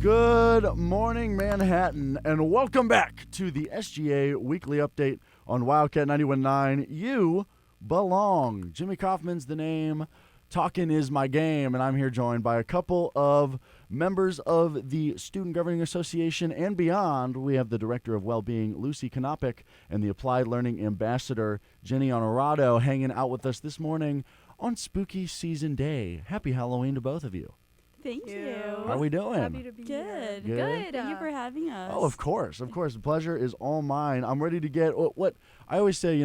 Good morning, Manhattan, and welcome back to the SGA Weekly Update on Wildcat 91.9. You belong. Jimmy Kaufman's the name. Talking is my game, and I'm here joined by a couple of members of the Student Governing Association and beyond. We have the Director of Wellbeing, Lucy Konopik, and the Applied Learning Ambassador, Jenny Honorado, hanging out with us this morning on Spooky Season Day. Happy Halloween to both of you. Thank you. How are we doing? Happy to be Good. here. Thank you for having us. Oh, of course. The pleasure is all mine. I'm ready to get what I always say,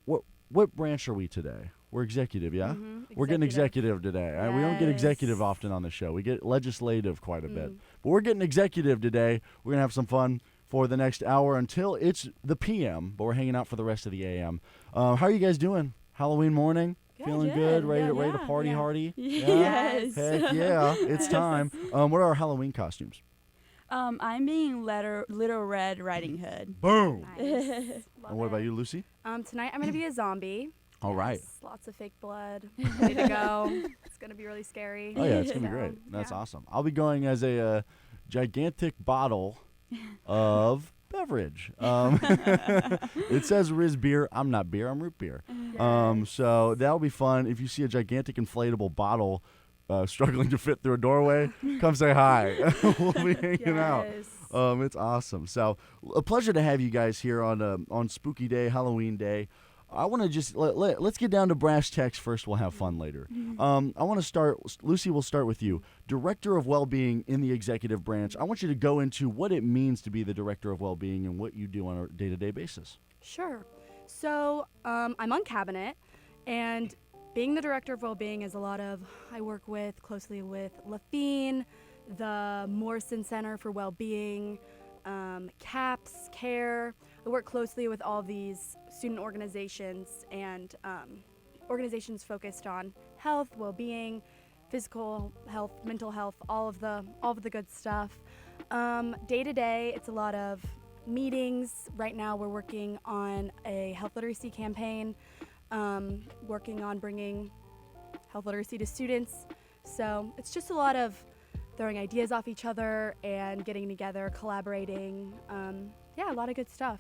what branch are we today? We're executive, yeah? Mm-hmm. We're getting executive today. Yes. We don't get executive often on the show. We get legislative quite a bit. But we're getting executive today. We're going to have some fun for the next hour until it's the PM, but we're hanging out for the rest of the AM. How are you guys doing? Halloween morning? Feeling good? Ready to party hardy? Yeah? Yes. Heck yeah, it's time. What are our Halloween costumes? I'm being Little Red Riding Hood. Boom! Nice. And what about you, Lucy? Tonight I'm going to be a zombie. All right. Yes, lots of fake blood. Ready to go. It's going to be really scary. Oh, yeah, it's going to be great. That's awesome. I'll be going as a gigantic bottle of beverage. It says Riz beer. I'm not beer. I'm root beer. Yes. So that'll be fun. If you see a gigantic inflatable bottle struggling to fit through a doorway, come say hi. We'll be hanging out. It's awesome. So a pleasure to have you guys here on Spooky Day, Halloween Day. I want to just let's get down to brass tacks first. We'll have fun later. I want to start. Lucy, we'll start with you. Director of Wellbeing in the executive branch. I want you to go into what it means to be the Director of Wellbeing and what you do on a day-to-day basis. Sure. So I'm on cabinet, and being the Director of Wellbeing is I work closely with Lafine, the Morrison Center for Wellbeing, CAPS, CARE. I work closely with all these student organizations and organizations focused on health, well-being, physical health, mental health, all of the good stuff. Day to day, it's a lot of meetings. Right now, we're working on a health literacy campaign, working on bringing health literacy to students. So it's just a lot of throwing ideas off each other and getting together, collaborating. A lot of good stuff.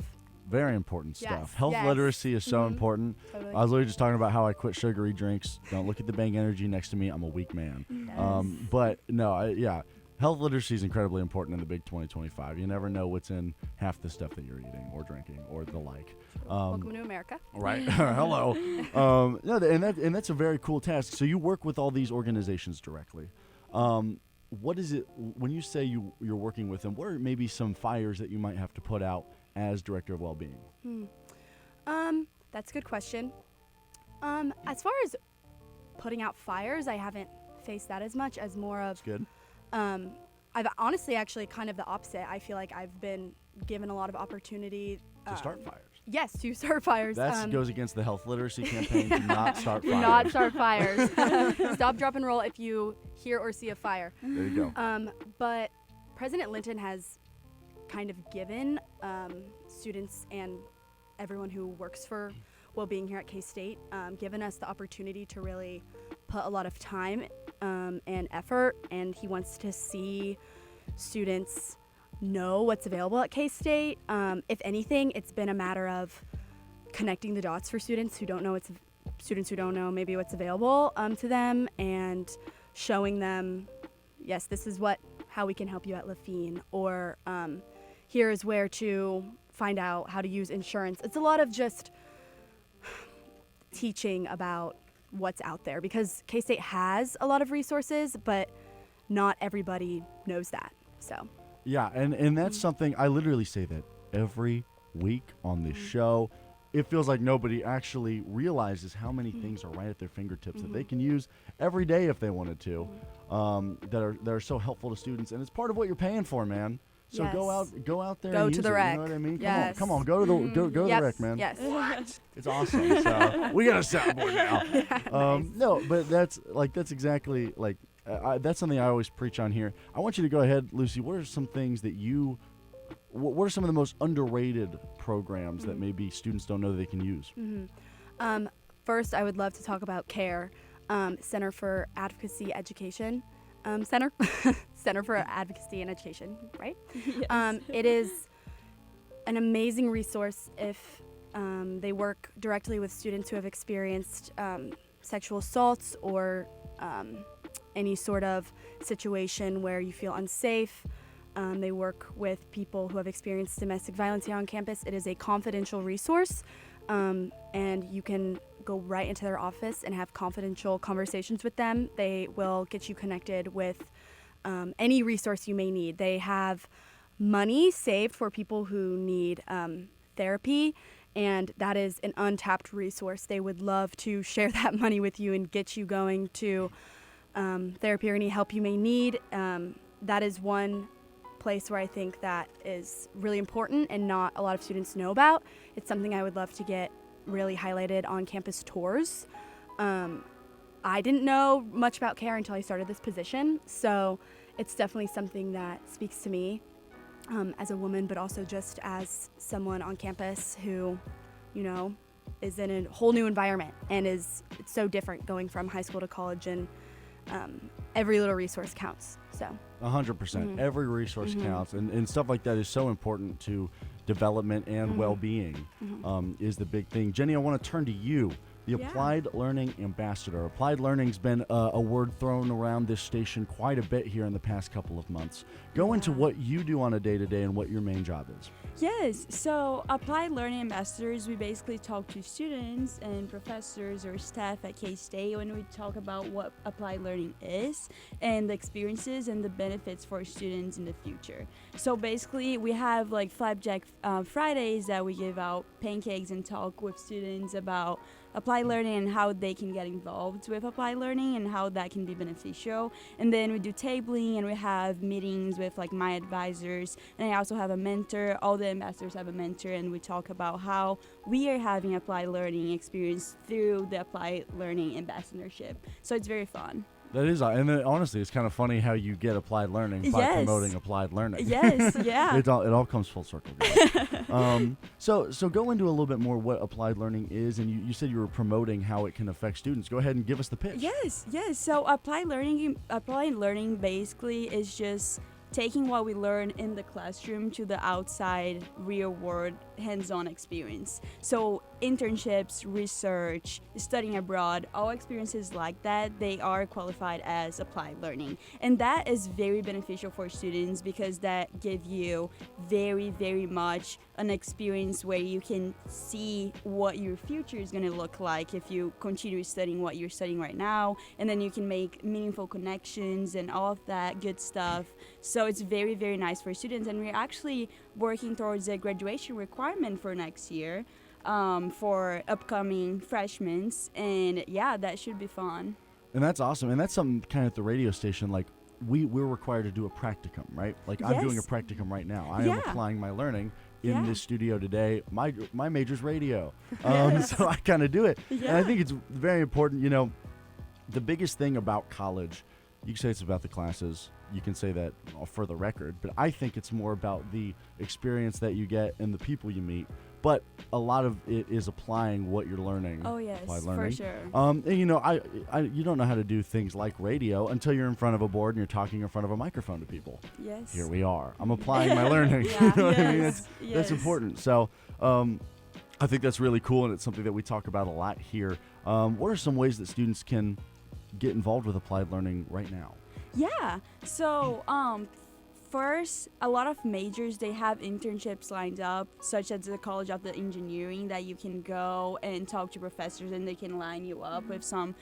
Very important stuff. Yes. Health literacy is so important. Totally. I was literally just talking about how I quit sugary drinks. Don't look at the Bang Energy next to me. I'm a weak man. Yes. But no, health literacy is incredibly important in the big 2025. You never know what's in half the stuff that you're eating or drinking or the like. Welcome to America. Right. Hello. And that's a very cool task. So you work with all these organizations directly. What is it when you say you're working with them? What are maybe some fires that you might have to put out as Director of Wellbeing? That's a good question. As far as putting out fires, I haven't faced that as much as more of. That's good. I've honestly actually kind of the opposite. I feel like I've been given a lot of opportunity To start fires. Yes, to start fires. That goes against the health literacy campaign. Do not start fires. Do not start fires. Stop, drop, and roll if you hear or see a fire. There you go. But President Linton has kind of given students and everyone who works for well-being here at K-State, given us the opportunity to really put a lot of time and effort, and he wants to see students know what's available at K-State. If anything, it's been a matter of connecting the dots for students who don't know maybe what's available to them, and showing them, yes, this is how we can help you at Lafine, or here is where to find out how to use insurance. It's a lot of just teaching about what's out there, because K-State has a lot of resources, but not everybody knows that. So. Yeah, and that's something I literally say that every week on this show. It feels like nobody actually realizes how many things are right at their fingertips that they can use every day if they wanted to, that are so helpful to students, and it's part of what you're paying for, man. So Yes. go out there. Go and to use the it, rec. You know what I mean? Yes. Come on, go to the Yes. rec, man. Yes. It's awesome. So we got a soundboard now. Nice. No, but that's exactly that's something I always preach on here. I want you to go ahead, Lucy. What are some things that what are some of the most underrated programs that maybe students don't know that they can use? First, I would love to talk about CARE, Center for Advocacy Education Center. Center for Advocacy and Education, right? Yes. It is an amazing resource if they work directly with students who have experienced sexual assaults or any sort of situation where you feel unsafe. They work with people who have experienced domestic violence here on campus. It is a confidential resource, and you can go right into their office and have confidential conversations with them. They will get you connected with any resource you may need. They have money saved for people who need therapy, and that is an untapped resource. They would love to share that money with you and get you going to therapy or any help you may need. That is one place where I think that is really important and not a lot of students know about. It's something I would love to get really highlighted on campus tours. I didn't know much about CARE until I started this position, so it's definitely something that speaks to me as a woman, but also just as someone on campus who, you know, is in a whole new environment and it's so different going from high school to college, and every little resource counts. So 100%. Every resource counts, and stuff like that is so important to development and well-being. Is the big thing. Jenny, I want to turn to you, the Applied Learning Ambassador. Applied Learning's been a word thrown around this station quite a bit here in the past couple of months. Go into what you do on a day-to-day and what your main job is. Yes, so Applied Learning Ambassadors, we basically talk to students and professors or staff at K-State when we talk about what applied learning is and the experiences and the benefits for students in the future. So basically, we have like Flapjack Fridays that we give out pancakes and talk with students about applied learning and how they can get involved with applied learning and how that can be beneficial. And then we do tabling and we have meetings with like my advisors, and I also have a mentor. All the ambassadors have a mentor, and we talk about how we are having applied learning experience through the applied learning ambassadorship. So it's very fun. That is, and then, honestly, it's kind of funny how you get applied learning by promoting applied learning. Yes, yeah. It all comes full circle. So go into a little bit more what applied learning is, and you said you were promoting how it can affect students. Go ahead and give us the pitch. Yes. So applied learning basically is just taking what we learn in the classroom to the outside, real world, hands-on experience. So internships, research, studying abroad, all experiences like that, they are qualified as applied learning. And that is very beneficial for students because that give you very, very much an experience where you can see what your future is going to look like if you continue studying what you're studying right now, and then you can make meaningful connections and all of that good stuff. So it's very, very nice for students, and we're actually working towards a graduation requirement for next year for upcoming freshmen, and yeah, that should be fun. And that's awesome, and that's something kind of at the radio station, like we're required to do a practicum, right? Like I'm doing a practicum right now. I am applying my learning in this studio today. My major's radio, so I kind of do it. And I think it's very important. You know, the biggest thing about college, you can say it's about the classes, you can say that for the record, but I think it's more about the experience that you get and the people you meet. But a lot of it is applying what you're learning. Oh yes, applied learning. for sure. And you know, you don't know how to do things like radio until you're in front of a board and you're talking in front of a microphone to people. Yes. Here we are. I'm applying my learning. You know what I mean? That's important. So I think that's really cool, and it's something that we talk about a lot here. What are some ways that students can get involved with applied learning right now? Yeah. So first, a lot of majors, they have internships lined up, such as the College of the Engineering, that you can go and talk to professors and they can line you up with some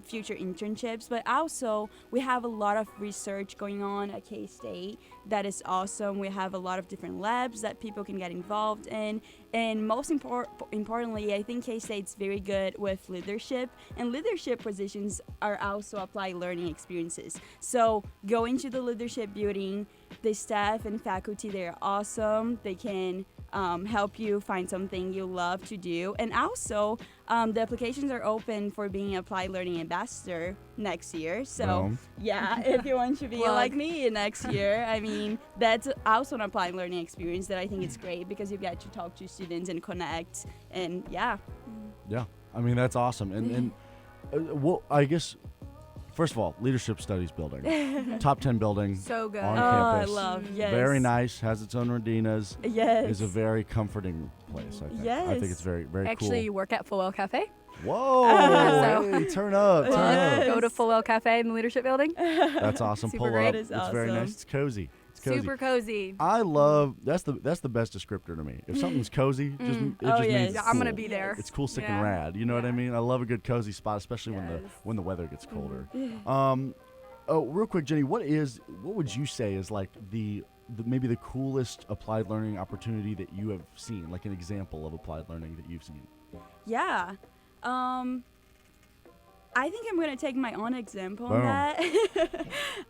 future internships. But also, we have a lot of research going on at K-State that is awesome. We have a lot of different labs that people can get involved in. And most importantly, I think K-State's very good with leadership, and leadership positions are also applied learning experiences. So go into the leadership building. The staff and faculty, they're awesome. They can help you find something you love to do. And also, the applications are open for being applied learning ambassador next year. So yeah, if you want to be like me next year, I mean, that's also an applied learning experience that I think is great because you get to talk to students and connect. And yeah. Yeah, I mean, that's awesome. And well, I guess First of all, leadership studies building, top 10 building So good. on Oh, I campus. love, yes. Very nice. Has its own Rodinas. Yes. Is a very comforting place. I think. I Yes. think it's very very Actually, cool. you work at Fullwell Cafe. Whoa! So- Hey, turn up, turn Yes. up. Go to Fullwell Cafe in the leadership building. That's awesome. Super Pull great. up. It is It's very awesome. nice. It's cozy. It's cozy. Super cozy. I love that's the best descriptor to me. If something's cozy, it Oh, just yes. means Yeah, it's I'm gonna cool. be there. It's cool, sick, Yeah. and rad. You know what I Yeah. mean? I love a good cozy spot, especially Yes. when the weather gets colder. Mm-hmm. Oh, real quick, Jenny, what would you say is like the maybe the coolest applied learning opportunity that you have seen, like an example of applied learning that you've seen? Yeah. I think I'm going to take my own example Boom. on that.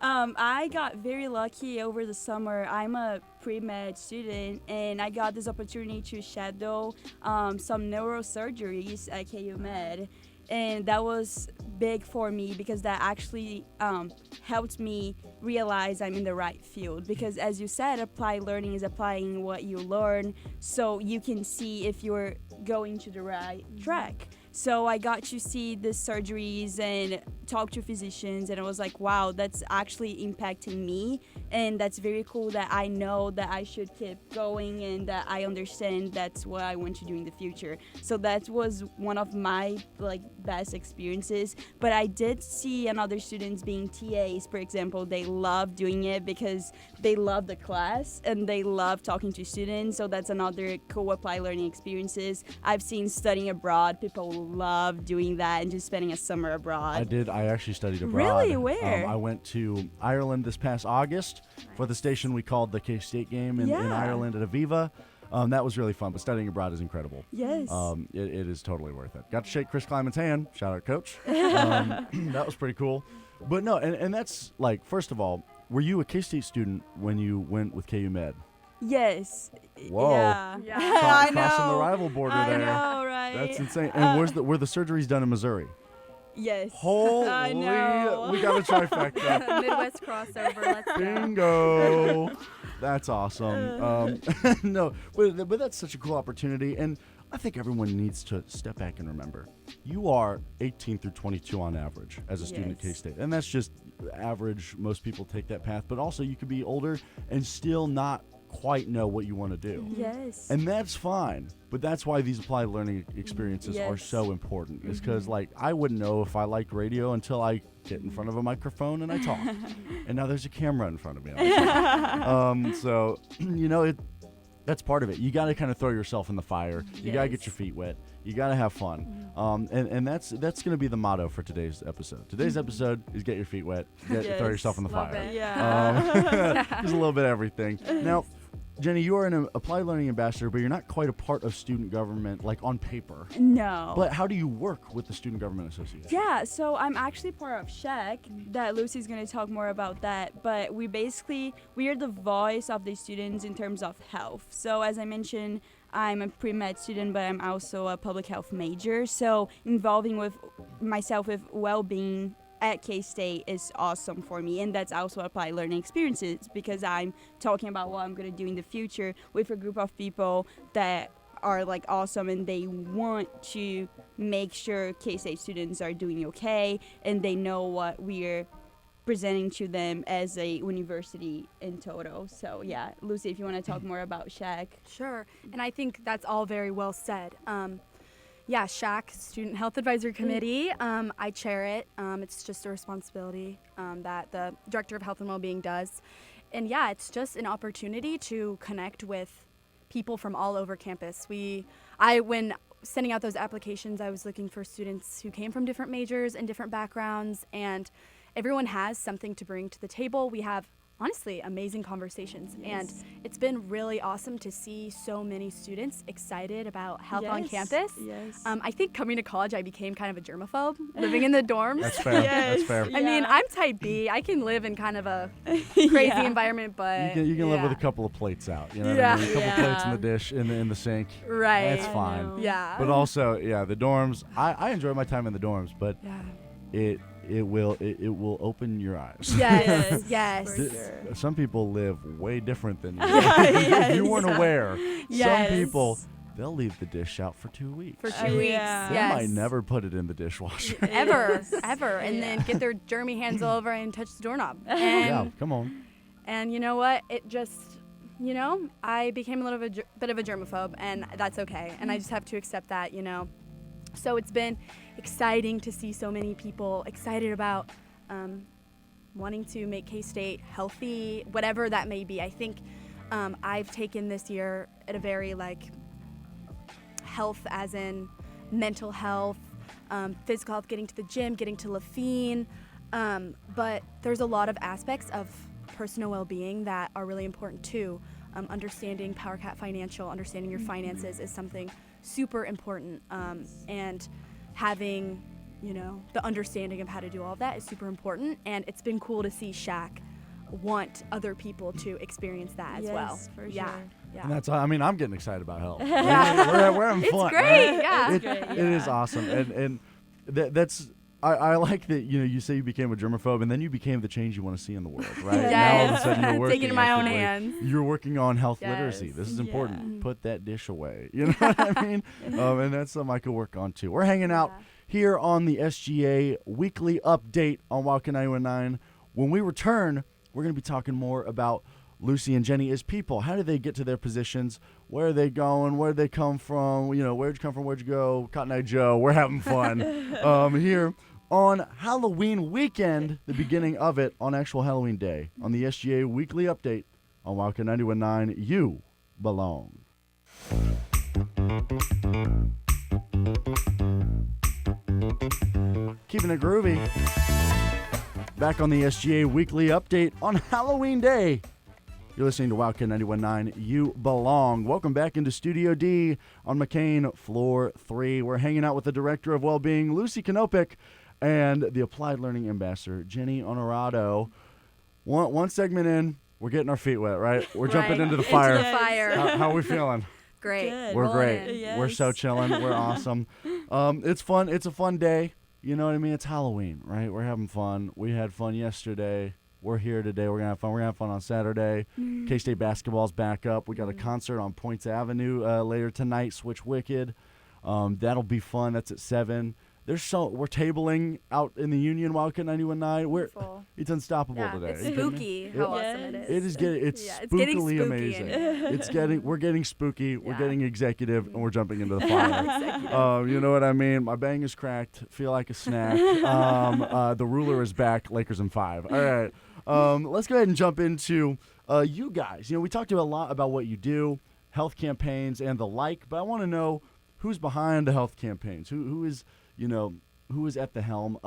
I got very lucky over the summer. I'm a pre-med student, and I got this opportunity to shadow some neurosurgeries at KU Med. And that was big for me because that actually helped me realize I'm in the right field. Because as you said, applied learning is applying what you learn so you can see if you're going to the right track. So I got to see the surgeries and talk to physicians, and I was like, wow, that's actually impacting me. And that's very cool that I know that I should keep going and that I understand that's what I want to do in the future. So that was one of my best experiences. But I did see another students being TAs, for example. They love doing it because they love the class and they love talking to students. So that's another cool applied learning experiences. I've seen studying abroad. People love doing that and just spending a summer abroad. I actually studied abroad. Really? Where? I went to Ireland this past August for the station we called the K-State game in Yeah. Ireland at Aviva. That was really fun, but studying abroad is incredible. Yes. It is totally worth it. Got to shake Chris Kleiman's hand. Shout out, coach. That was pretty cool. But no, and that's like, first of all, were you a K-State student when you went with KU Med? Yes. Whoa. Yeah. Yeah. I know. Crossing the rival border I there. know, right? That's insane. And were the surgeries done in Missouri? Yes. Holy, I know. we got a trifecta. Midwest crossover. Let's go. Bingo. That's awesome. No, but that's such a cool opportunity, and I think everyone needs to step back and remember, you are 18 through 22 on average as a student at Yes. K-State, and that's just average. Most people take that path, but also you could be older and still not quite know what you want to do. Yes. And that's fine, but that's why these applied learning experiences are Yes. so important. Is because I wouldn't know if I liked radio until I get in front of a microphone and I talk, and now there's a camera in front of me. So that's part of it. You got to kind of throw yourself in the fire. You got to get Yes. your feet wet. You got to have fun. And that's going to be the motto for today's episode. Today's episode is get your feet wet. Throw Yes. yourself in the Love fire. it. Yeah. There's a little bit of everything. Now, Jenny, you are an applied learning ambassador, but you're not quite a part of student government, like on paper. No. But how do you work with the Student Government Association? Yeah, so I'm actually part of SHAC, that Lucy's going to talk more about that, but we are the voice of the students in terms of health. So as I mentioned, I'm a pre-med student, but I'm also a public health major, so involving with myself with well-being at K-State is awesome for me, and that's also applied learning experiences because I'm talking about what I'm going to do in the future with a group of people that are awesome, and they want to make sure K-State students are doing okay and they know what we're presenting to them as a university in total. So yeah, Lucy, if you want to talk more about SHAC. Sure. And I think that's all very well said. Yeah, SHAC, Student Health Advisory Committee, I chair it. It's just a responsibility that the Director of Health and Wellbeing does. And yeah, it's just an opportunity to connect with people from all over campus. When sending out those applications, I was looking for students who came from different majors and different backgrounds, and everyone has something to bring to the table. We have honestly amazing conversations, and it's been really awesome to see so many students excited about health on campus. Yes. I think coming to college I became kind of a germaphobe living in the dorms. That's fair. That's fair. Yes. I mean, Yeah. I'm type B. I can live in kind of a crazy Yeah. environment, but You can live with a yeah. couple of plates out. You know what Yeah. I mean? A couple Yeah. plates in the dish, in the sink. Right. That's fine. know. Yeah. But also, yeah, the dorms. I enjoy my time in the dorms, but yeah. it will open your eyes. Yes. Yes. For sure. Some people live way different than you. Yes. You weren't aware. Yes. Some people they'll leave the dish out for 2 weeks. For 2 weeks. Yeah. They Yes. might never put it in the dishwasher. Ever, Yes. ever, and then get their germy hands all over and touch the doorknob. Yeah, And, come on. and you know what? It just, I became a little bit of a germaphobe, and that's okay. And I just have to accept that, So it's been exciting to see so many people excited about wanting to make K-State healthy, whatever that may be. I think I've taken this year at a very health as in mental health, physical health, getting to the gym, getting to Lafine. But there's a lot of aspects of personal well-being that are really important too. Understanding PowerCat Financial, understanding your finances is something super important. And having, the understanding of how to do all of that is super important. And it's been cool to see Shaq want other people to experience that as well. Yes, for Yeah. sure. Yeah. And that's, I'm getting excited about health. We're having It's fun. great. Right? Yeah. It, great, it is yeah. awesome. And that's, I like that, you say you became a germaphobe and then you became the change you want to see in the world, right? Yes. Now all of a sudden you're working Taking it in my own actively. hands. You're working on health Yes. literacy. This is important. Yeah. Put that dish away. You know what I mean? And that's something I could work on too. We're hanging out here on the SGA Weekly Update on Wildcat 91.9. When we return, we're going to be talking more about Lucy and Jenny as people. How did they get to their positions? Where are they going? Where did they come from? Where'd you come from? Where'd you go? Cotton Eye Joe. We're having fun here on Halloween weekend, the beginning of it on actual Halloween day, on the SGA Weekly Update on Wildcat 91.9. You belong. Keeping it groovy. Back on the SGA Weekly Update on Halloween Day. You're listening to Wildcat 91.9. You belong. Welcome back into Studio D on McCain, Floor 3. We're hanging out with the Director of Wellbeing, Lucy Kanopik, and the Applied Learning Ambassador, Jenny Honorado. One segment in, we're getting our feet wet, right? We're jumping into the fire. Into the fire. How are we feeling? Great. Good. We're Rolling great. in. Yes. We're so chilling. We're awesome. It's fun. It's a fun day. You know what I mean? It's Halloween, right? We're having fun. We had fun yesterday. We're here today. We're going to have fun. We're going to have fun on Saturday. K-State basketball's back up. We got a concert on Points Avenue later tonight, Switch Wicked. That'll be fun. That's at 7. We're tabling out in the Union, Wildcat 91.9. Beautiful. It's unstoppable Yeah, today. it's You kidding me? spooky It- how awesome it is. It's Yeah, it's getting spookily spooky amazing. in here. We're getting spooky. We're Yeah. getting executive, and we're jumping into the fire. You know what I mean? My bang is cracked. Feel like a snack. The ruler is back. Lakers in 5. All right. Let's go ahead and jump into you guys. We talked a lot about what you do, health campaigns and the like, but I want to know who's behind the health campaigns. Who is at the helm?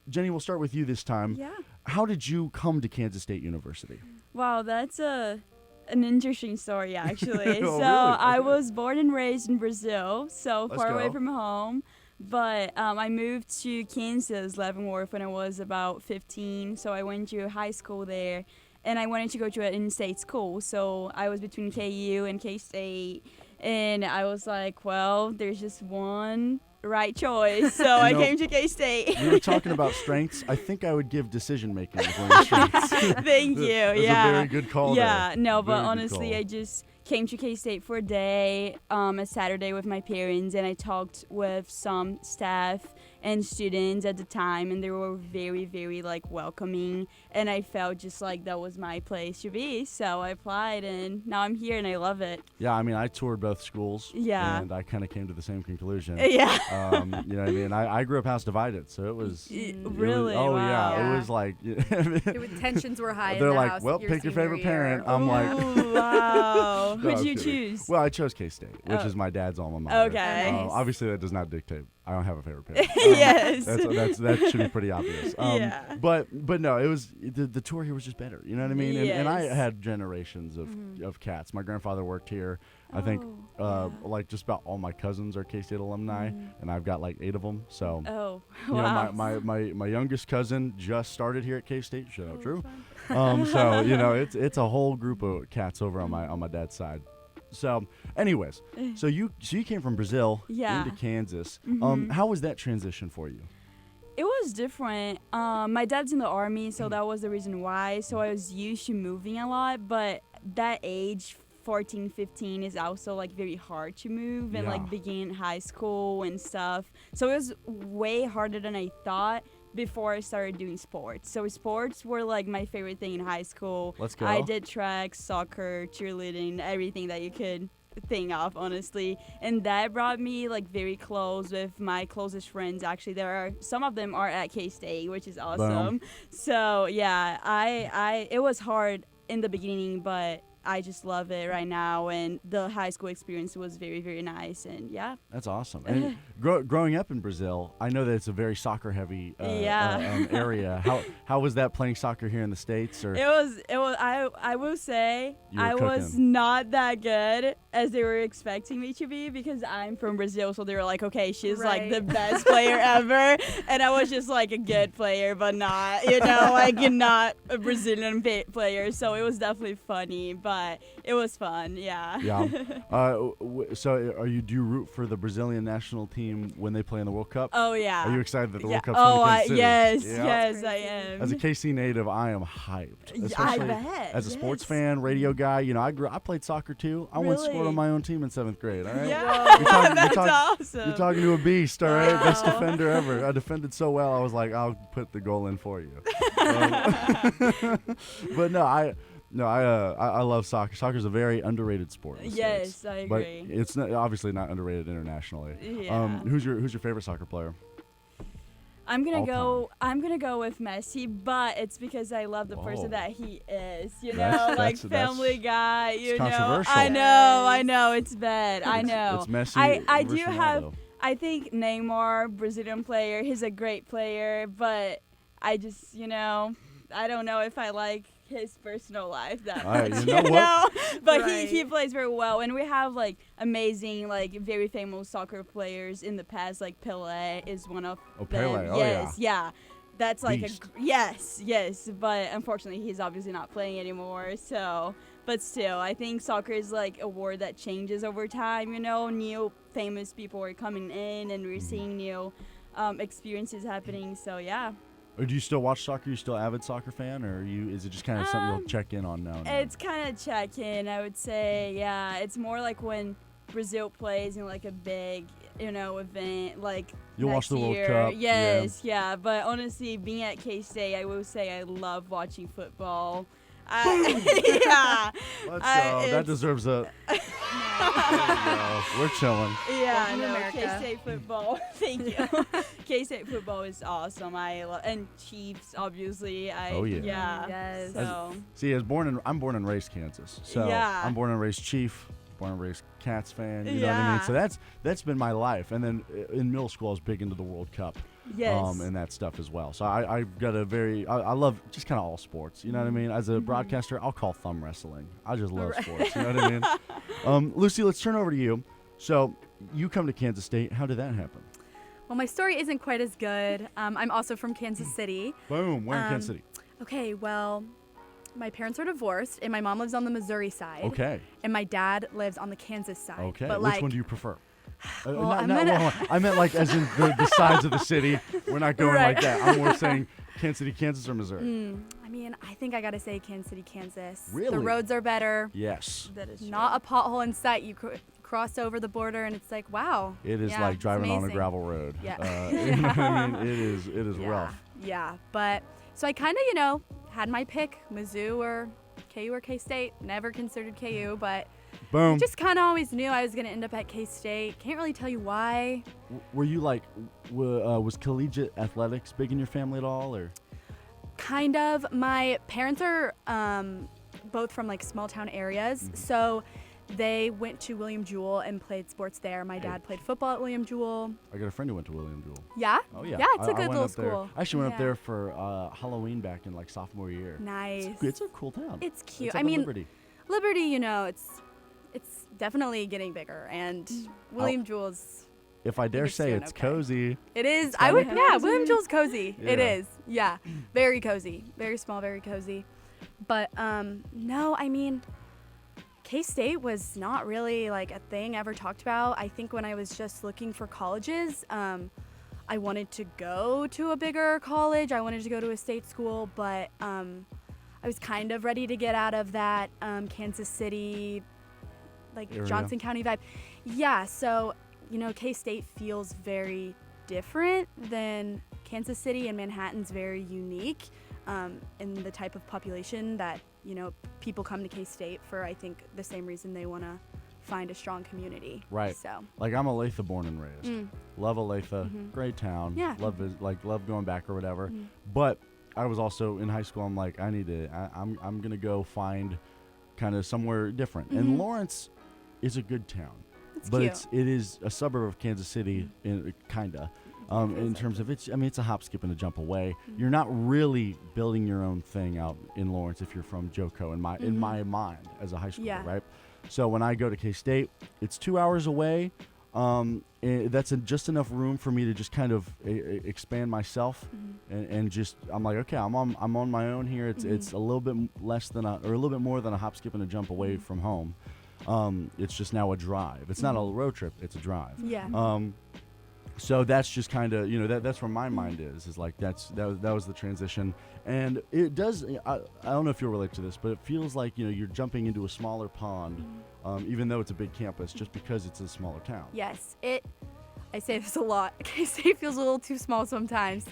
Jenny, we'll start with you this time. Yeah. How did you come to Kansas State University? Wow, that's an interesting story, actually. Oh, so really? I Okay. was born and raised in Brazil, so Let's far away go. from home. But I moved to Kansas, Leavenworth, when I was about 15. So I went to high school there, and I wanted to go to an in-state school. So I was between KU and K-State, and I was like, well, there's just one right choice. So I came to K-State. We were talking about strengths. I think I would give decision making as one of your strengths. Thank you. That's Yeah. a very good call Yeah, there. no, but Very good honestly, call. I just came to K-State for a day, a Saturday with my parents, and I talked with some staff and students at the time, and they were very, very welcoming, and I felt just like that was my place to be. So I applied, and now I'm here, and I love it. Yeah, I mean, I toured both schools. Yeah. And I kind of came to the same conclusion. Yeah. You know what I mean? I grew up house divided, so it was. Really? Oh, Wow. yeah. Yeah. It was like. Tensions were high in They're the like, house well, your pick your senior favorite year. parent. I'm like. Ooh, wow. No, Who'd I'm you kidding. choose? Well, I chose K-State, which Oh. is my dad's alma mater. Okay. Nice. Obviously, that does not dictate. I don't have a favorite parent. Yes. That should be pretty obvious. Yeah. But no, it was the tour here was just better. You know what I mean? And I Yes. had generations of cats. My grandfather worked here. I think Oh, like just about all my cousins are K-State alumni, and I've got like 8 of them. So. Oh, You wow. know, my youngest cousin just started here at K-State. Shout out, Oh, Drew. fun. So it's a whole group of cats over on my dad's side. So, anyways, so you came from Brazil Yeah. into Kansas. Mhm. How was that transition for you? It was different. My dad's in the army, so that was the reason why. So I was used to moving a lot, but that age 14, 15 is also like very hard to move and like begin high school and stuff. So it was way harder than I thought before I started doing sports. So sports were like my favorite thing in high school. Let's go. I did track, soccer, cheerleading, everything that you could think of, honestly. And that brought me like very close with my closest friends. Actually, some of them are at K-State, which is awesome. So yeah, it was hard in the beginning, but I just love it right now, and the high school experience was very, very nice, and yeah. That's awesome. And growing up in Brazil, I know that it's a very soccer-heavy area. How was that playing soccer here in the States? Or It was. I will say I was cooking. not that good as they were expecting me to be, because I'm from Brazil, so they were like, okay, she's like the best player ever, and I was just like a good player, but not, like not a Brazilian player. So it was definitely funny, but it was fun, yeah. Yeah. So do you root for the Brazilian national team when they play in the World Cup? Oh yeah. Are you excited that the World Cup's Oh, coming to Kansas City? yes, I am. As a KC native, I am hyped. I Especially bet. as a sports fan, radio guy. I played soccer too. I once scored on my own team in 7th grade. All right. Yeah. That's awesome. You're talking to a beast, all right? Wow. Best defender ever. I defended so well, I was like, I'll put the goal in for you. But no, I love soccer. Soccer's a very underrated sport. In the Yes, States, I agree. But it's obviously not underrated internationally. Yeah. Who's your favorite soccer player? I'm gonna go with Messi, but it's because I love the person that he is. Like Family Guy. It's controversial. I know. It's bad. I know. It's Messi. I versus do have. Ronaldo. I think Neymar, Brazilian player. He's a great player, but I just I don't know if I like his personal life that much, you know but he plays very well, and we have like amazing, like very famous soccer players in the past, like Pele is one of them. Pele. Yes, yeah. That's like Beast. yes, but unfortunately he's obviously not playing anymore, so but still I think soccer is like a word that changes over time. New famous people are coming in, and we're seeing new experiences happening, so yeah. Or do you still watch soccer? Are you still an avid soccer fan, or is it just kind of something you'll check in on now and then? It's kind of check in, I would say. Yeah, it's more like when Brazil plays in like a big, event, like You'll watch the World year. Cup. Yes, yeah. But honestly, being at K-State, I will say I love watching football. Yeah. Let's go. That deserves a. There you go. We're chilling. Yeah, Welcome to America. K-State football. Thank you. K-State football is awesome. And Chiefs, obviously. Oh, yeah. Yeah. Yes. So. I'm born and raised Kansas, so Yeah. I'm born and raised Chief, born and raised Cats fan. You know what I mean? Yeah. So that's been my life. And then in middle school, I was big into the World Cup. Yes. And that stuff as well. So I've got I love just kind of all sports. You know what I mean? As a broadcaster, I'll call thumb wrestling. I just love sports. You know what I mean? Lucy, let's turn over to you. So you come to Kansas State. How did that happen? Well, my story isn't quite as good. I'm also from Kansas City. Boom. Where in Kansas City? Okay, well, my parents are divorced, and my mom lives on the Missouri side. Okay. And my dad lives on the Kansas side. Okay. But Which one do you prefer? Well, I meant like as in the sides of the city. We're not going Right. like that. I'm more saying Kansas City, Kansas, or Missouri. I mean, I think I gotta say Kansas City, Kansas. Really? The roads are better. Yes. That is Not a pothole in sight. You cross over the border, and it's like, wow. It is Yeah, like it's driving on a amazing. gravel road. Yeah. You know what I mean? It is Yeah. rough. Yeah, but so I kind of, had my pick, Mizzou or KU or K-State. Never considered KU, but Boom. just kind of always knew I was going to end up at K-State. Can't really tell you why. Were you like, was collegiate athletics big in your family at all, or? Kind of. My parents are both from like small town areas, so they went to William Jewell and played sports there. My dad played football at William Jewell. I got a friend who went to William Jewell. Yeah? Oh yeah. Yeah, it's a I good went little up there. school. I actually went up Yeah. there for Halloween back in like sophomore year. Nice. It's a cool town. It's cute. It's I up in mean, Liberty. Liberty, it's definitely getting bigger, and William Jewell's. If I dare it's say, doing it's okay. cozy. It is. It's I would. kinda Yeah, cozy. William Jewell's cozy. It Yeah. is. Yeah, very cozy. Very small, very cozy. But no, I mean, K-State was not really like a thing ever talked about. I think when I was just looking for colleges, I wanted to go to a bigger college. I wanted to go to a state school, but I was kind of ready to get out of that Kansas City like area. Johnson County vibe. Yeah, so K-State feels very different than Kansas City, and Manhattan's very unique in the type of population that people come to K-State for. I think the same reason they want to find a strong community. Right. So Like, I'm Olathe born and raised. Love Olathe. Great town. Yeah. Love going back or whatever. But I was also in high school. I'm like, I'm gonna go find kind of somewhere different. And Lawrence is a good town, it's but cute. it is a suburb of Kansas City, kinda. In terms of it's a hop, skip, and a jump away. You're not really building your own thing out in Lawrence if you're from JoCo in my mind as a high schooler, Yeah. right? So when I go to K-State, it's 2 hours away. That's just enough room for me to just kind of expand myself, and just I'm like, okay, I'm on my own here. It's a little bit less than or a little bit more than a hop, skip, and a jump away from home. It's just now a drive. It's not a road trip. It's a drive. Yeah. So that's just kind of that's where my mind is like that was the transition, and it does. I don't know if you'll relate to this, but it feels like you're jumping into a smaller pond, even though it's a big campus, just because it's a smaller town. Yes, I say this a lot. K-State feels a little too small sometimes,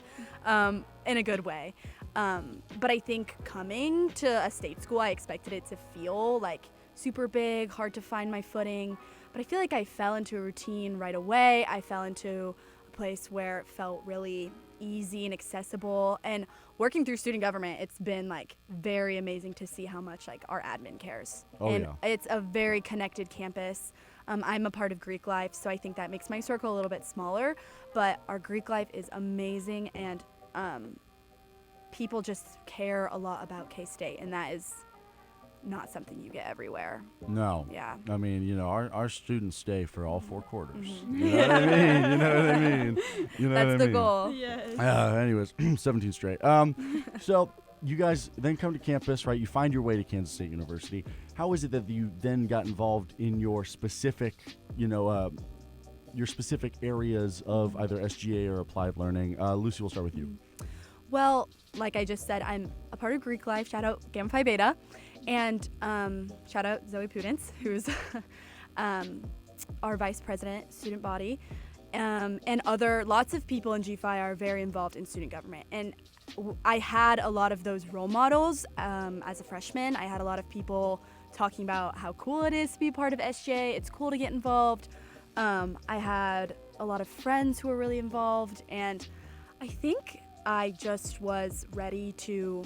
in a good way. But I think coming to a state school, I expected it to feel like super big, hard to find my footing. But I feel like I fell into a routine right away. I fell into a place where it felt really easy and accessible. And working through student government, it's been like very amazing to see how much like our admin cares. Oh, and yeah. it's a very connected campus. I'm a part of Greek life, so I think that makes my circle a little bit smaller. But our Greek life is amazing, and people just care a lot about K-State, and that is not something you get everywhere. No. Yeah. I mean, our students stay for all 4 quarters. You know what I mean? You know what I mean? You know That's what I the mean? goal. Yes. Anyways, 17 straight. So you guys then come to campus, right? You find your way to Kansas State University. How is it that you then got involved in your specific, your specific areas of either SGA or applied learning? Lucy, we'll start with you. Well, like I just said, I'm a part of Greek life. Shout out Gamma Phi Beta. And shout out Zoe Pudence, who's our vice president, student body. And lots of people in GPhi are very involved in student government. And I had a lot of those role models as a freshman. I had a lot of people talking about how cool it is to be part of SGA. It's cool to get involved. I had a lot of friends who were really involved. And I think I just was ready to,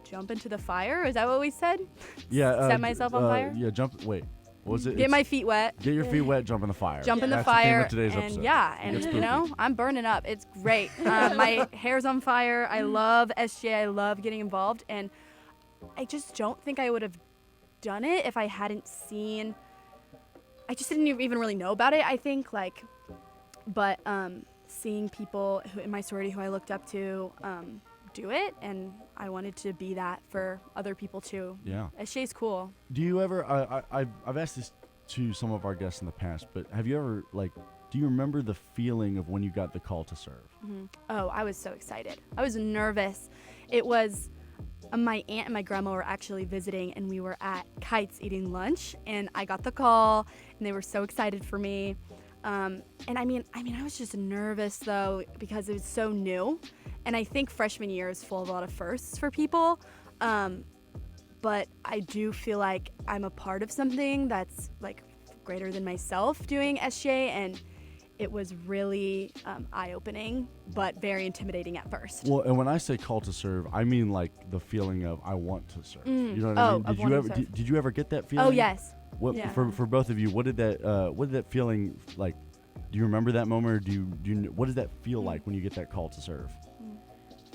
jump into the fire. Is that what we said? Yeah. Set myself on fire? Yeah, wait. What was it? Get my feet wet. Get your feet wet, jump in the fire. Jump in the That's the theme fire. of today's and episode. yeah, It gets and spooky. I'm burning up. It's great. My hair's on fire. I love SGA. I love getting involved. And I just don't think I would have done it if I hadn't seen. I just didn't even really know about it, I think. But seeing people in my sorority who I looked up to do it, and I wanted to be that for other people too. Yeah. SGA's cool. Do you ever? I've asked this to some of our guests in the past, but have you ever do you remember the feeling of when you got the call to serve? Oh, I was so excited. I was nervous. It was my aunt and my grandma were actually visiting, and we were at Kites eating lunch, and I got the call, and they were so excited for me. And I mean, I was just nervous though because it was so new, and I think freshman year is full of a lot of firsts for people. But I do feel like I'm a part of something that's like greater than myself doing SGA, and it was really eye-opening, but very intimidating at first. Well, and when I say call to serve, I mean like the feeling of I want to serve. You know what I mean? of wanting to serve. Did you ever get that feeling? Oh yes. What Yeah. for both of you? What did that feeling like? Do you remember that moment, or do you what does that feel like when you get that call to serve?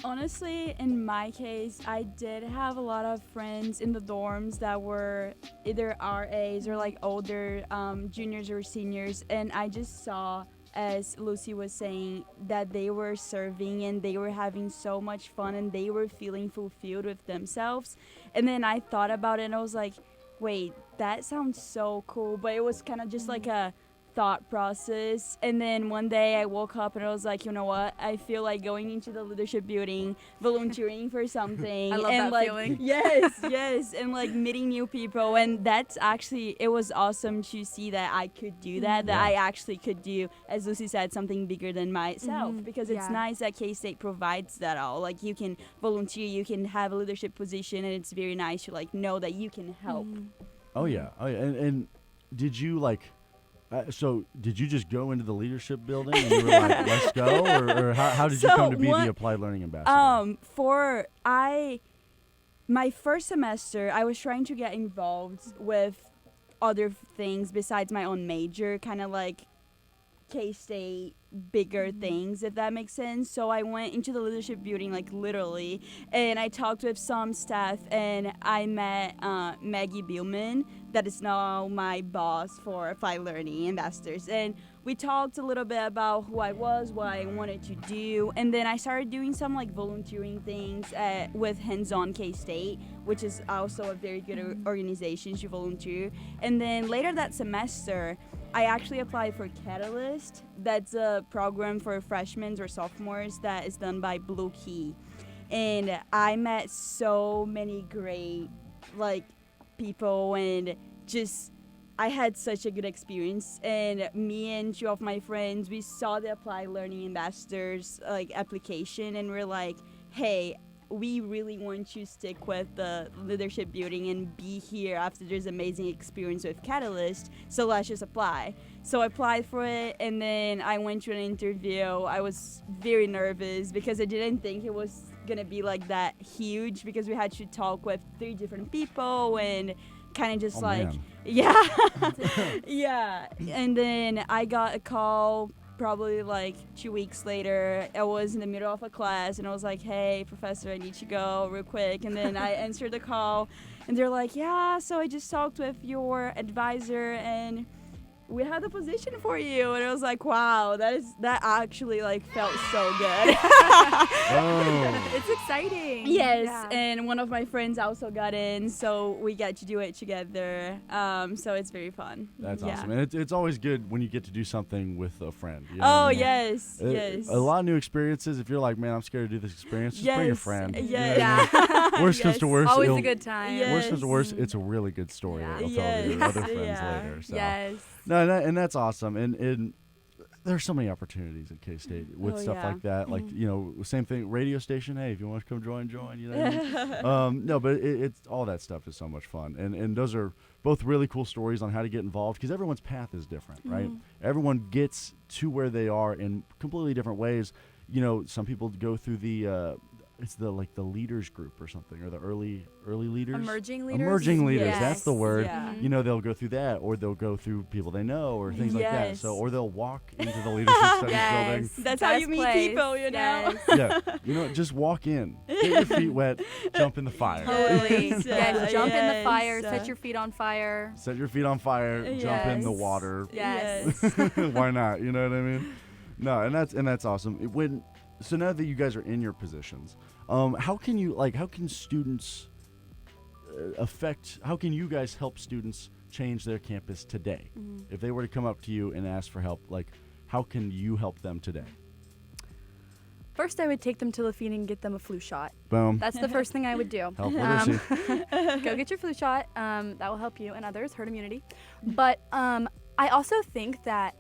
Honestly, in my case, I did have a lot of friends in the dorms that were either RAs or like older juniors or seniors, and I just saw, as Lucy was saying, that they were serving and they were having so much fun and they were feeling fulfilled with themselves. And then I thought about it and I was like, wait, that sounds so cool, but it was kind of just like a thought process. And then one day I woke up and I was like, you know what? I feel like going into the leadership building, volunteering for something. I love and that like, feeling. Yes, and like meeting new people. And that's actually, it was awesome to see that I could do that, that I actually could do, as Lucy said, something bigger than myself. Because it's nice that K-State provides that all. Like you can volunteer, you can have a leadership position, and it's very nice to like know that you can help. Oh yeah. And did you like? So did you just go into the leadership building and you were like, let's go, or how did you come to be the Applied Learning Ambassador? My first semester, I was trying to get involved with other things besides my own major, kind of like K-State bigger things, if that makes sense. So I went into the leadership building, like literally, and I talked with some staff, and I met Maggie Billman, that is now my boss for Applied Learning Ambassadors, and we talked a little bit about who I was, what I wanted to do, and then I started doing some like volunteering things with Hands-On K-State, which is also a very good organization to volunteer. And then later that semester, I actually applied for Catalyst. That's a program for freshmen or sophomores that is done by Blue Key. And I met so many great like people, and just I had such a good experience. And me and two of my friends, we saw the Applied Learning Ambassadors like application, and we're like, hey, we really want to stick with the leadership building and be here after this amazing experience with Catalyst, so let's just apply. So I applied for it, and then I went to an interview. I was very nervous because I didn't think it was gonna be like that huge, because we had to talk with 3 different people and kind of just Man. yeah. Yeah. And then I got a call probably like 2 weeks later. I was in the middle of a class, and I was like, hey, professor, I need to go real quick. And then I answered the call, and they're like, yeah, so I just talked with your advisor, and we have the position for you. And I was like, wow, that actually like felt so good. Oh. It's exciting. Yes, Yeah. and one of my friends also got in, so we get to do it together. So it's very fun. That's Yeah. awesome. And it's always good when you get to do something with a friend. You know what I mean? Yes, Uh, yes. A lot of new experiences. If you're like, man, I'm scared to do this experience, just bring a Yes, friend. You know yes. what I mean? Worst comes to Yes. worst, Always it'll- a good time. Yeah. Worst comes to worst, it's a really good story Yeah. that you'll tell your Yes. other friends Yeah. later. So. Yes. No, and that's awesome. And there's so many opportunities at K-State with Oh, stuff yeah. like that. Like, you know, same thing, radio station, hey, if you want to come join, you know what I mean? No, but it's all that stuff is so much fun. And those are both really cool stories on how to get involved, because everyone's path is different, right? Everyone gets to where they are in completely different ways. You know, some people go through the it's the leaders group or something, or the early leaders. Emerging leaders. Emerging leaders, Yes. that's the word. Yeah. You know, they'll go through that, or they'll go through people they know, or things like that. Yes. So, or they'll walk into the leadership studies building. That's how you Best meet place. people, you know? Yes. Yeah, you know, just walk in, get your feet wet, jump in the fire. Totally. Yes. Yes. Jump in the Yes. fire. Set your feet on fire. Set your feet on fire, jump in the Yes. water. Yes. Why not? You know what I mean? No, and that's awesome. So now that you guys are in your positions, how can students how can you guys help students change their campus today? If they were to come up to you and ask for help, like, how can you help them today? First, I would take them to Lafine and get them a flu shot. Boom. That's the first thing I would do. Health literacy. Go get your flu shot. That will help you and others, herd immunity. But I also think that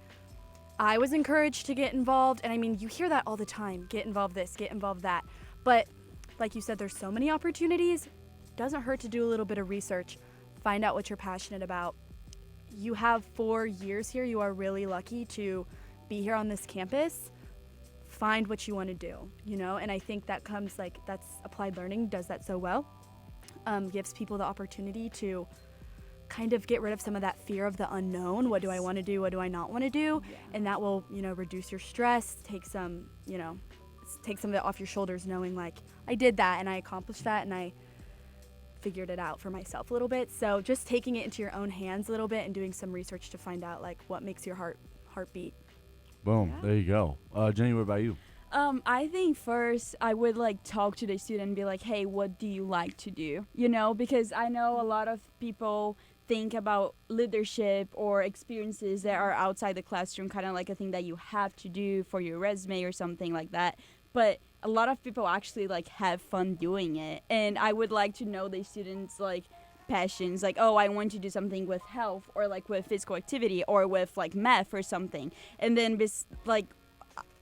I was encouraged to get involved, and I mean, you hear that all the time, get involved this, get involved that. But like you said, there's so many opportunities. Doesn't hurt to do a little bit of research, find out what you're passionate about. You have 4 years here. You are really lucky to be here on this campus. Find what you want to do, you know? And I think that comes that's Applied Learning does that so well. Gives people the opportunity to kind of get rid of some of that fear of the unknown. What do I want to do? What do I not want to do? Yeah. And that will, reduce your stress, take some of it off your shoulders, knowing like I did that and I accomplished that and I figured it out for myself a little bit. So just taking it into your own hands a little bit and doing some research to find out like what makes your heart beat. Boom. Yeah. There you go. Jenny, what about you? I think first I would talk to the student and be like, hey, what do you like to do? Because I know a lot of people think about leadership or experiences that are outside the classroom, kind of like a thing that you have to do for your resume or something like that. But a lot of people actually like have fun doing it, and I would like to know the students like passions, like, oh, I want to do something with health or like with physical activity or with like math or something. And then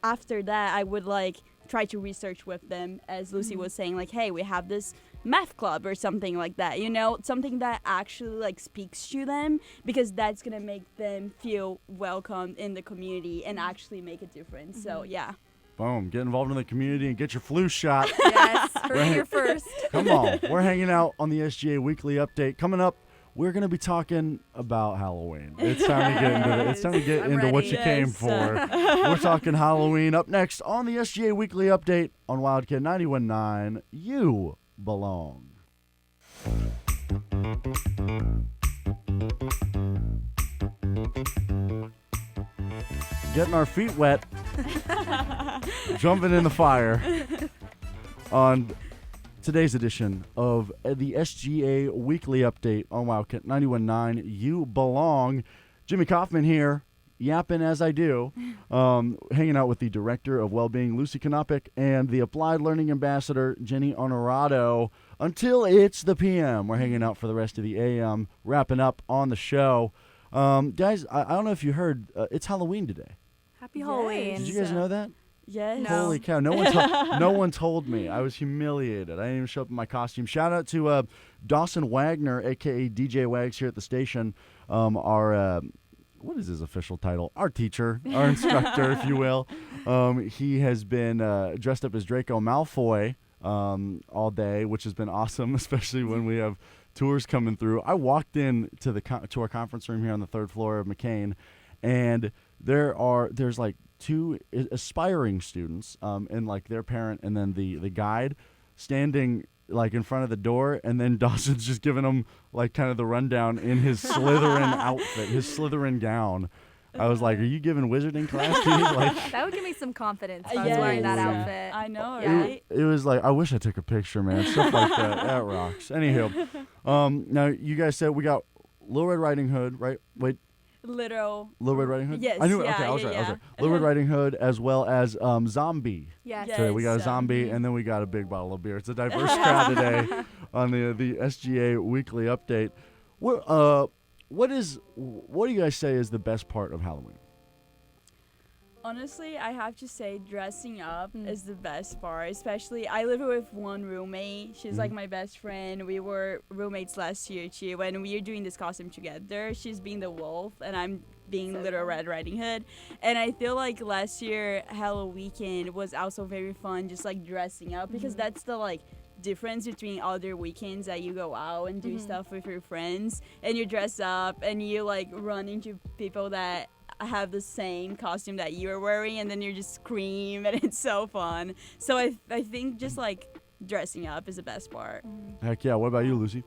after that, I would like try to research with them, as Lucy was saying, like, hey, we have this math club or something like that, something that actually like speaks to them, because that's gonna make them feel welcome in the community and actually make a difference. So yeah. Boom. Get involved in the community and get your flu shot. Yes, heard it here first. Come on. We're hanging out on the SGA Weekly Update. Coming up, we're going to be talking about Halloween. It's time to get into it. It's time to get I'm into what ready. you came for. We're talking Halloween. Up next on the SGA Weekly Update on Wildcat 91.9, You Belong. Getting our feet wet, jumping in the fire on today's edition of the SGA Weekly Update on Wildcat 91.9, You Belong. Jimmy Kaufman here, yapping as I do, hanging out with the Director of Wellbeing, Lucy Konopik, and the Applied Learning Ambassador, Jenny Honorado, until it's the PM. We're hanging out for the rest of the AM, wrapping up on the show. Guys, I don't know if you heard, it's Halloween today. Happy Halloween. Did you guys know that? Yes. No. Holy cow. No one told me. I was humiliated. I didn't even show up in my costume. Shout out to Dawson Wagner, a.k.a. DJ Wags, here at the station. Our, what is his official title? Our teacher, our instructor, if you will. He has been dressed up as Draco Malfoy all day, which has been awesome, especially when we have tours coming through. I walked in to to our conference room here on the 3rd floor of McCain, and there's like 2 aspiring students and like their parent and then the guide standing like in front of the door, and then Dawson's just giving them like kind of the rundown in his Slytherin outfit, his Slytherin gown. I was like, are you giving wizarding class to me? Like, That would give me some confidence if I was Yes. wearing that outfit. I know, Yeah. right? it was like, I wish I took a picture, man. Stuff like that. That rocks. Anywho, now you guys said we got Little Red Riding Hood, right? Wait, Little Little Red Riding Hood? Yes, I knew it. yeah, Okay, I was yeah, right. I was yeah. right. Little Red Riding Hood, as well as Zombie. Yes. Yeah. Today we got a Yes, zombie, and then we got a big bottle of beer. It's a diverse crowd today on the SGA Weekly Update. What do you guys say is the best part of Halloween? Honestly, I have to say dressing up is the best part. Especially, I live with one roommate. She's like my best friend. We were roommates last year too. When we are doing this costume together, she's being the wolf and I'm being Little Red Riding Hood. And I feel like last year Halloween weekend was also very fun, just like dressing up, because that's the like difference between other weekends that you go out and do stuff with your friends and you dress up and you like run into people that have the same costume that you're wearing, and then you just scream, and it's so fun. So I think just like dressing up is the best part. Heck yeah. What about you, Lucy?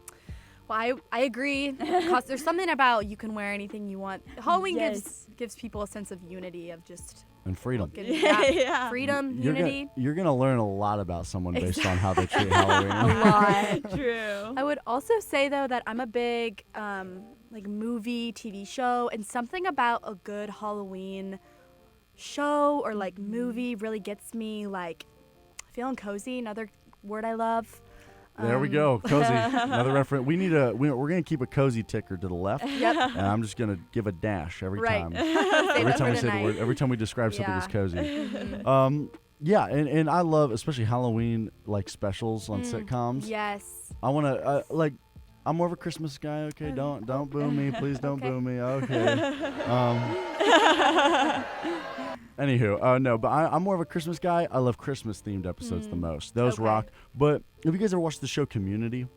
Well, I agree. 'Cause there's something about you can wear anything you want. Halloween gives people a sense of unity, of just And freedom. Yeah. freedom, You're unity. You're gonna learn a lot about someone based on how they treat Halloween. A lot. True. I would also say though that I'm a big like movie, TV show, and something about a good Halloween show or like movie really gets me like feeling cozy. Another word I love. There we go, cozy. Another reference. We're gonna keep a cozy ticker to the left, Yep. and I'm just gonna give a dash every Right. time. Save Every that time for we say the tonight. word, every time we describe something Yeah. as cozy. Yeah, and I love especially Halloween like specials on sitcoms. Yes. I wanna like. I'm more of a Christmas guy. Okay, don't boo me, please don't Okay. boo me. Okay. Anywho, no, but I'm more of a Christmas guy. I love Christmas themed episodes the most. Those Okay. rock. But have you guys ever watched the show Community?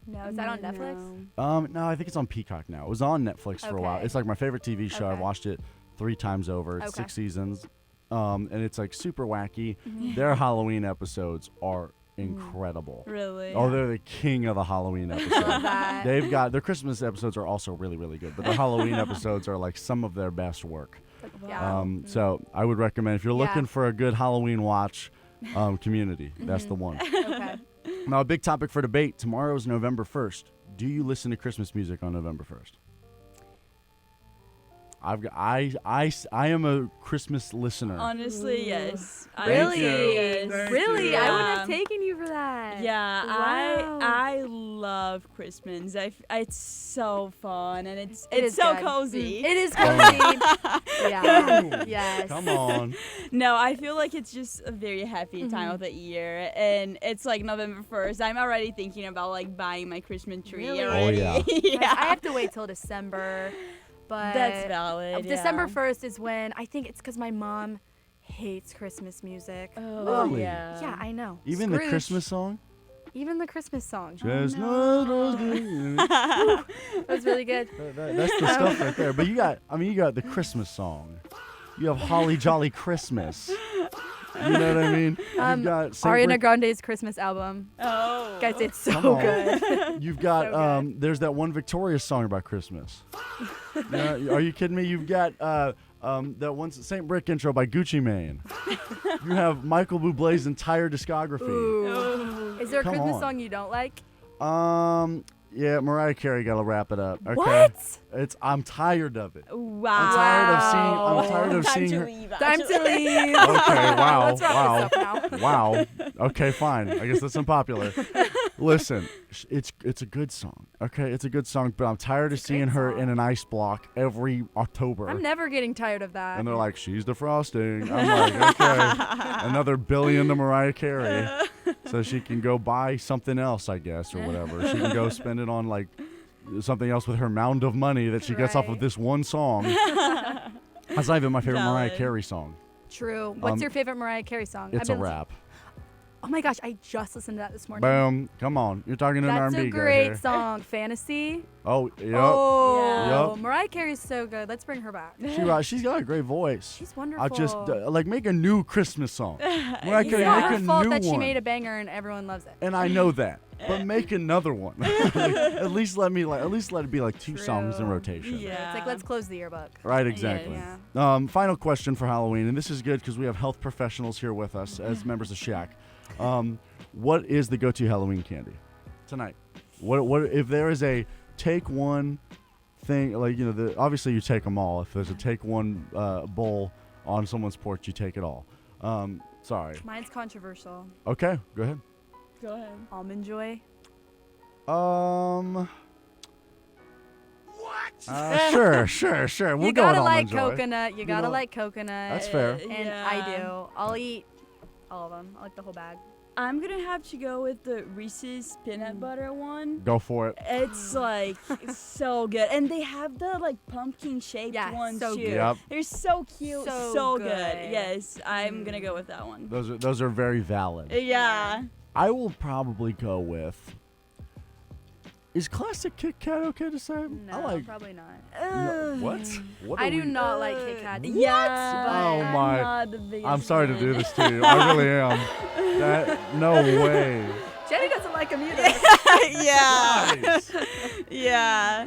No, is that on Netflix? No, I think it's on Peacock now. It was on Netflix for a while. Okay. It's like my favorite TV show. I've Okay. watched it 3 times over. It's Okay. 6 seasons. And it's like super wacky. Their Halloween episodes are incredible. Really. Oh, they're the king of the Halloween Love episodes. that. They've got their Christmas episodes are also really, really good, but their Halloween episodes are like some of their best work. Yeah. So I would recommend if you're Yeah. looking for a good Halloween watch, Community. That's the one. Okay. Now, a big topic for debate. Tomorrow is November 1st. do you listen to Christmas music on November 1st? I am a Christmas listener. Honestly, yes. Really? Yes. Thank Really? you. I wouldn't Yeah. have taken you for that. Yeah, Wow. I love Christmas. It's so fun and it's is so good. cozy. It is cozy. Yeah. Yes. Come on. No, I feel like it's just a very happy time of the year, and it's like November 1st. I'm already thinking about like buying my Christmas tree Really? already. Oh, yeah. I have to wait till December, but That's valid. December yeah. 1st is when I think it's because my mom hates Christmas music. Oh, Really? yeah. Yeah, I know. Even the Scrooge. Christmas song? Even the Christmas song. Chestnut roasting. That was really good. That's the stuff right there. But you got the Christmas song. You have Holly Jolly Christmas. You know what I mean? You've got Saint Ariana Rick- Grande's Christmas album. Oh. Guys, it's Come so on. good. You've got So good. there's that one Victorious song about Christmas. Are you kidding me? You've got that one Saint Brick intro by Gucci Mane. You have Michael Bublé's entire discography. Ooh. Is there a Come Christmas on. song you don't like? Yeah, Mariah Carey gotta wrap it up. Okay. What? I'm tired of it. Wow. I'm tired of Time seeing to her. leave, Time to actually. leave. Okay, wow, Let's wrap this up now. wow. Okay, fine. I guess that's unpopular. Listen, it's a good song. Okay, it's a good song, but I'm tired of seeing great her song. in an ice block every October. I'm never getting tired of that. And they're like, she's the frosting. I'm like, okay, another billion to Mariah Carey, so she can go buy something else, I guess, or whatever. She can go spend it on like something else with her mound of money that she gets off of Right. this one song. That's not even my favorite Mariah Valid. Carey song. True. What's your favorite Mariah Carey song? It's I've a been rap. Oh my gosh, I just listened to that this morning. Boom. Come on. You're talking to an That's R&B a guy great here. song. Fantasy. Oh, yep. Oh, Yep. Mariah Carey's so good. Let's bring her back. She's got a great voice. She's wonderful. I'll just like make a new Christmas song. Mariah It's Carey, not make her a fault new that one. she made a banger and everyone loves it. And I know that, but make another one. Like, at least let it be like two songs in True. rotation. Yeah. It's like, let's close the yearbook. Right, exactly. Yeah. Final question for Halloween, and this is good because we have health professionals here with us as members of Shack. What is the go-to Halloween candy tonight? What if there is a take one thing, like, you know, obviously you take them all. If there's a take one bowl on someone's porch, you take it all. Sorry. Mine's controversial. Okay, go ahead. Go ahead. Almond Joy. Sure. We'll You go with gotta like Almond Joy. coconut. You gotta know, like coconut. That's fair. And I do. I'll eat all of them. I like the whole bag. I'm gonna have to go with the Reese's peanut butter one. Go for it. It's like so good, and they have the like pumpkin shaped Yeah, ones so too. good. Yep. They're so cute, So so good. good. Yes, I'm gonna go with that one. Those are very valid. Yeah. I will probably go with. Is classic Kit Kat okay to say? No, I like. probably not. No, what? What I are do we- not like Kit Kat. Yeah. Oh I'm my- not the biggest I'm sorry to fan. do this to you. I really am. No way. Jenny doesn't like them either. Yeah. Guys, Yeah.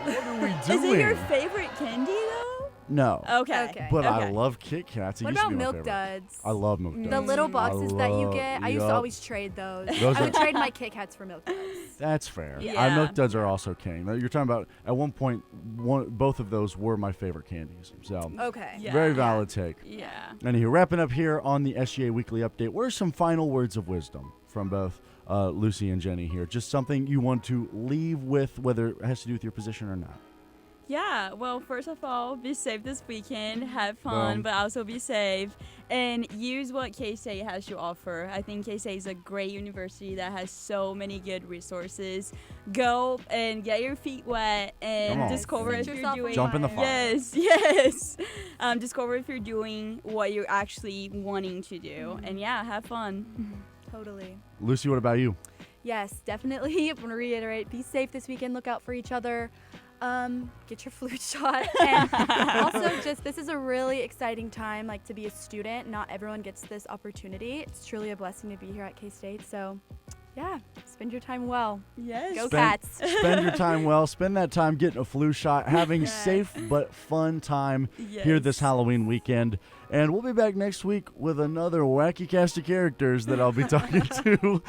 what are we Is doing? it your favorite candy though? No. Okay. Okay. But I Okay. love Kit Kats. It What used to about be my Milk favorite. Duds? I love Milk Duds. The little boxes that you love- get. I used to yup. always trade those. Those I would are- trade my Kit Kats for Milk Duds. That's fair. Yeah. Milk Duds are also king. You're talking about at one point, both of those were my favorite candies. So Okay. Yeah. very valid take. Yeah. Anywho, wrapping up here on the SGA Weekly Update, what are some final words of wisdom from both Lucy and Jenny here? Just something you want to leave with, whether it has to do with your position or not. Yeah, well, first of all, be safe this weekend. Have fun, Boom. but also be safe. And use what K-State has to offer. I think K-State is a great university that has so many good resources. Go and get your feet wet Come and on. discover Set if you're yourself doing... Jump in the fire. Yes. Discover if you're doing what you're actually wanting to do. And yeah, have fun. Totally. Lucy, what about you? Yes, definitely. I want to reiterate, be safe this weekend. Look out for each other. Get your flu shot. And also, just this is a really exciting time, like to be a student. Not everyone gets this opportunity. It's truly a blessing to be here at K-State. So Yeah, spend your time well. Yes. Go Cats. Spend your time well. Spend that time getting a flu shot, having Yes. safe but fun time Yes. here this Halloween weekend. And we'll be back next week with another wacky cast of characters that I'll be talking to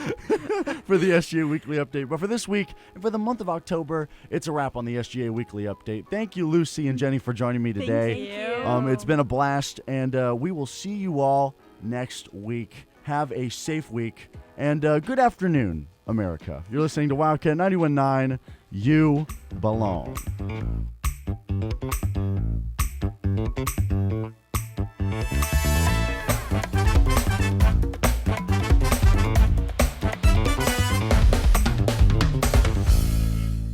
for the SGA Weekly Update. But for this week and for the month of October, it's a wrap on the SGA Weekly Update. Thank you, Lucy and Jenny, for joining me today. Thank you. It's been a blast, and we will see you all next week. Have a safe week, and good afternoon, America. You're listening to Wildcat 91.9. You belong.